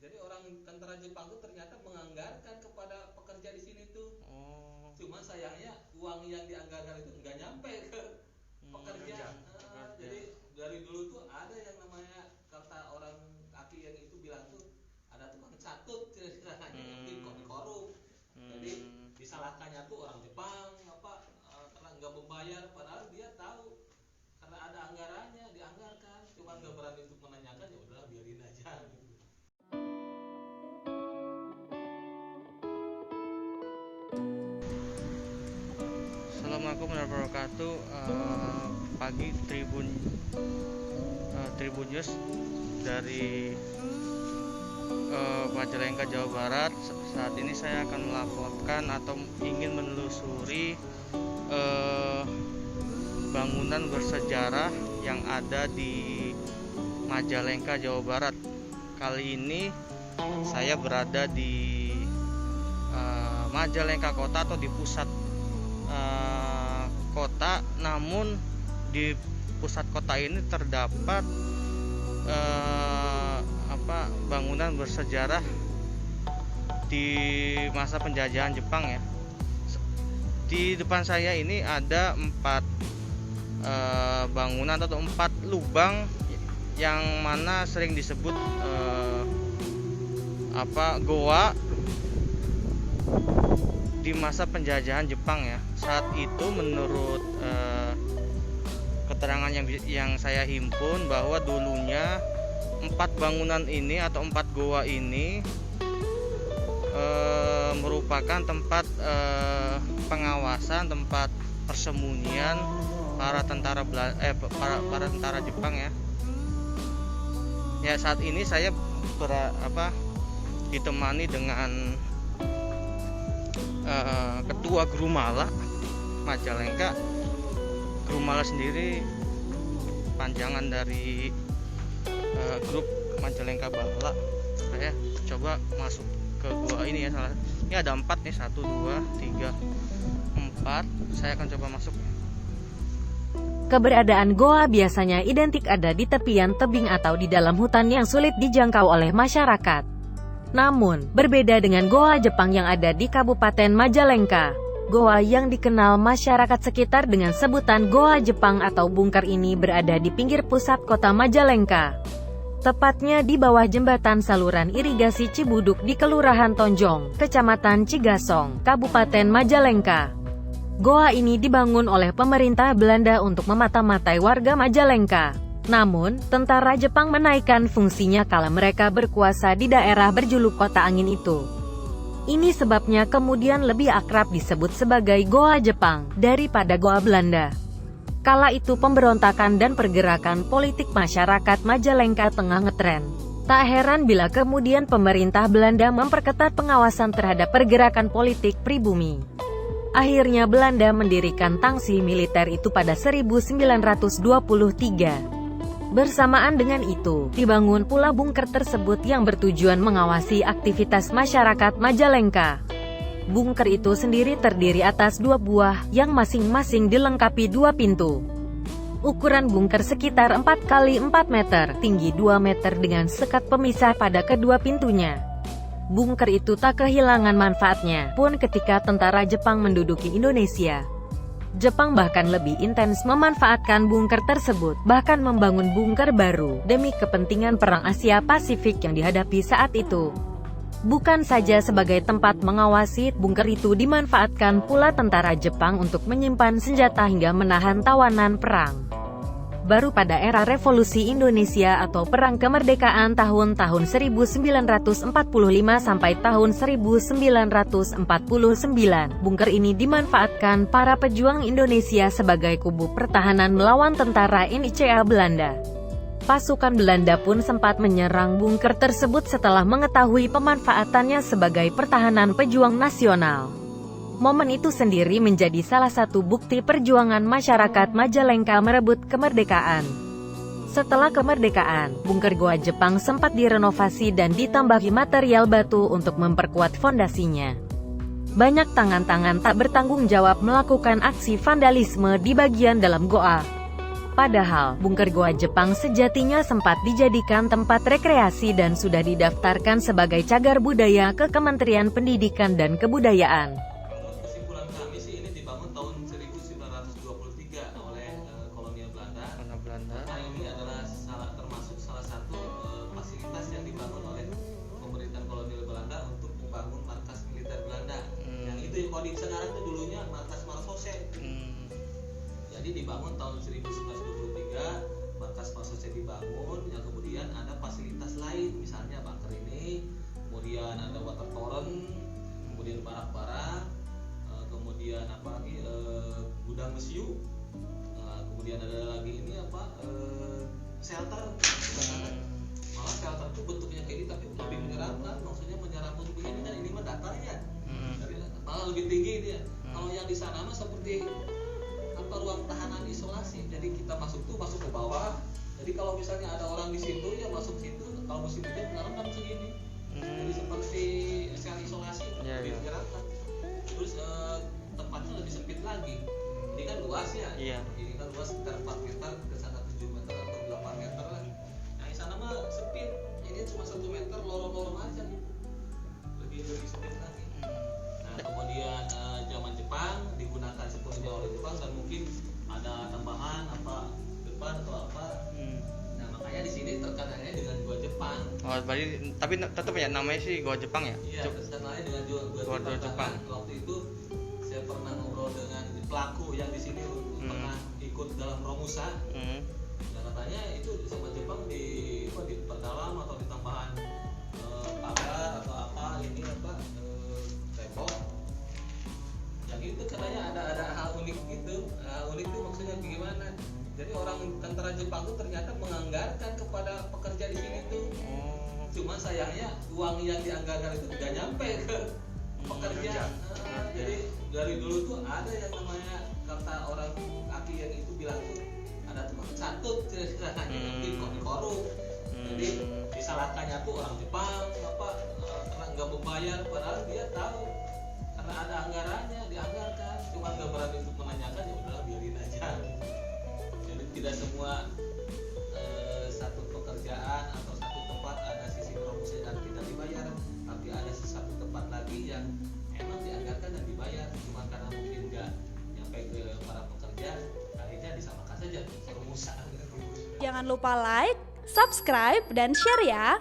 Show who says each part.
Speaker 1: Jadi orang tentara Jepang tuh ternyata menganggarkan kepada pekerja di sini tuh. Cuma sayangnya uang yang dianggarkan itu nggak nyampe ke pekerja. Jadi dari dulu tuh ada yang namanya kata orang kaki yang itu bilang tuh ada tukang catut ceritanya dikorup. Jadi disalahkannya tuh orang Jepang karena nggak membayar, padahal dia tahu karena ada anggarannya dianggarkan, cuma nggak berani untuk menanyakan, ya udahlah biarin aja gitu.
Speaker 2: Assalamualaikum warahmatullahi wabarakatuh. Pagi Tribun News dari Majalengka, Jawa Barat. Saat ini saya akan melaporkan atau ingin menelusuri bangunan bersejarah yang ada di Majalengka, Jawa Barat. Kali ini saya berada di Majalengka kota atau di pusat kota, namun di pusat kota ini terdapat bangunan bersejarah di masa penjajahan Jepang ya. Di depan saya ini ada 4 bangunan atau 4 lubang yang mana sering disebut goa di masa penjajahan Jepang ya. Saat itu menurut keterangan yang saya himpun bahwa dulunya 4 bangunan ini atau 4 goa ini merupakan tempat pengawasan, tempat persembunyian para tentara Jepang ya. Ya, saat ini saya ditemani dengan Ketua Grumala Majalengka. Grumala sendiri panjangan dari grup Majalengka Bahala. Saya coba masuk ke gua ini ya. Ini ada 4 nih, 1, 2, 3, 4. Saya akan coba masuk.
Speaker 3: Keberadaan goa biasanya identik ada di tepian tebing atau di dalam hutan yang sulit dijangkau oleh masyarakat. Namun, berbeda dengan goa Jepang yang ada di Kabupaten Majalengka, goa yang dikenal masyarakat sekitar dengan sebutan goa Jepang atau bunker ini berada di pinggir pusat kota Majalengka. Tepatnya di bawah jembatan saluran irigasi Cibuduk di Kelurahan Tonjong, Kecamatan Cigasong, Kabupaten Majalengka. Goa ini dibangun oleh pemerintah Belanda untuk memata-matai warga Majalengka. Namun, tentara Jepang menaikkan fungsinya kala mereka berkuasa di daerah berjuluk Kota Angin itu. Ini sebabnya kemudian lebih akrab disebut sebagai Goa Jepang daripada Goa Belanda. Kala itu pemberontakan dan pergerakan politik masyarakat Majalengka tengah ngetren. Tak heran bila kemudian pemerintah Belanda memperketat pengawasan terhadap pergerakan politik pribumi. Akhirnya Belanda mendirikan tangsi militer itu pada 1923. Bersamaan dengan itu, dibangun pula bunker tersebut yang bertujuan mengawasi aktivitas masyarakat Majalengka. Bunker itu sendiri terdiri atas 2 buah, yang masing-masing dilengkapi 2 pintu. Ukuran bunker sekitar 4 x 4 meter, tinggi 2 meter dengan sekat pemisah pada kedua pintunya. Bunker itu tak kehilangan manfaatnya pun ketika tentara Jepang menduduki Indonesia. Jepang bahkan lebih intens memanfaatkan bunker tersebut, bahkan membangun bunker baru demi kepentingan Perang Asia Pasifik yang dihadapi saat itu. Bukan saja sebagai tempat mengawasi, bunker itu dimanfaatkan pula tentara Jepang untuk menyimpan senjata hingga menahan tawanan perang. Baru pada era Revolusi Indonesia atau Perang Kemerdekaan tahun-tahun 1945 sampai tahun 1949, bunker ini dimanfaatkan para pejuang Indonesia sebagai kubu pertahanan melawan tentara NICA Belanda. Pasukan Belanda pun sempat menyerang bunker tersebut setelah mengetahui pemanfaatannya sebagai pertahanan pejuang nasional. Momen itu sendiri menjadi salah satu bukti perjuangan masyarakat Majalengka merebut kemerdekaan. Setelah kemerdekaan, bunker Goa Jepang sempat direnovasi dan ditambahi material batu untuk memperkuat fondasinya. Banyak tangan-tangan tak bertanggung jawab melakukan aksi vandalisme di bagian dalam goa. Padahal, bunker Goa Jepang sejatinya sempat dijadikan tempat rekreasi dan sudah didaftarkan sebagai cagar budaya ke Kementerian Pendidikan dan Kebudayaan.
Speaker 1: Menurut kesimpulan kami sih ini dibangun tahun 1923 oleh kolonial Belanda. Karena ini adalah termasuk salah satu fasilitas yang dibangun oleh pemerintahan kolonial Belanda untuk membangun markas militer Belanda. Yang itu kalau di sekarang itu dulunya markas Marosose. Jadi dibangun tahun 1923, markas Marosose dibangun, yang kemudian ada fasilitas lain, misalnya bunker ini, kemudian ada water torrent, kemudian barak-barak, kemudian apa lagi, gudang mesiu, kemudian ada lagi ini shelter. Malah shelter itu bentuknya kayak ini tapi lebih menyeramkan, maksudnya menyeramkan begini kan, ini mah datarnya, malah lebih tinggi dia. Kalau yang di sana mah seperti ruang tahanan isolasi, jadi kita masuk ke bawah. Jadi kalau misalnya ada orang di situ ya masuk situ, kalau musim hujan menyeramkan segini. Jadi seperti sel isolasi, lebih menyeramkan. Terus tempatnya lebih sempit lagi. Ini kan luas ya. Ini kan luas sekitar 4 meter, ke sana 7 meter atau 8 meter lah. Nah di sana mah sempit. Ini cuma 1 meter lorong-lorong aja. Lebih sempit lagi. Nah kemudian zaman Jepang digunakan sepenuhnya oleh Jepang, dan mungkin ada tambahan depan atau apa. Nah makanya di sini terkenalnya dengan Goa Jepang.
Speaker 2: Oh, berarti tapi tetap ya namanya sih Goa Jepang ya?
Speaker 1: Iya, terkenalnya dengan Goa Jepang. Waktu itu saya pernah ngobrol dengan pelaku yang di sini pernah ikut dalam Romusa. Dan katanya itu sama Jepang diperdalam atau ditambahan pagar atau tembok. Yang itu katanya ada hal unik gitu. Unik itu maksudnya gimana? Jadi orang tentara Jepang itu ternyata menganggarkan kepada pekerja di sini tuh. Cuma sayangnya uang yang dianggarkan itu nggak nyampe ke pekerja. Jadi dari dulu tuh ada yang namanya, kata orang kaki yang itu bilang tuh ada tukang catut ceritanya, mungkin korup. Jadi disalahkannya tuh orang Jepang karena nggak membayar, padahal dia tahu karena ada anggarannya dianggarkan, cuma nggak berani untuk menanyakan, ya udah biarin aja. Jadi tidak semua satu pekerjaan atau satu tempat ada sisi promosi dan tidak dibayar, tapi ada satu tempat lagi yang emang dianggarkan dan dibayar, cuma karena mungkin nggak nyampe ke para pekerja, akhirnya disamakan saja promosi.
Speaker 4: Jangan lupa like, subscribe, dan share ya.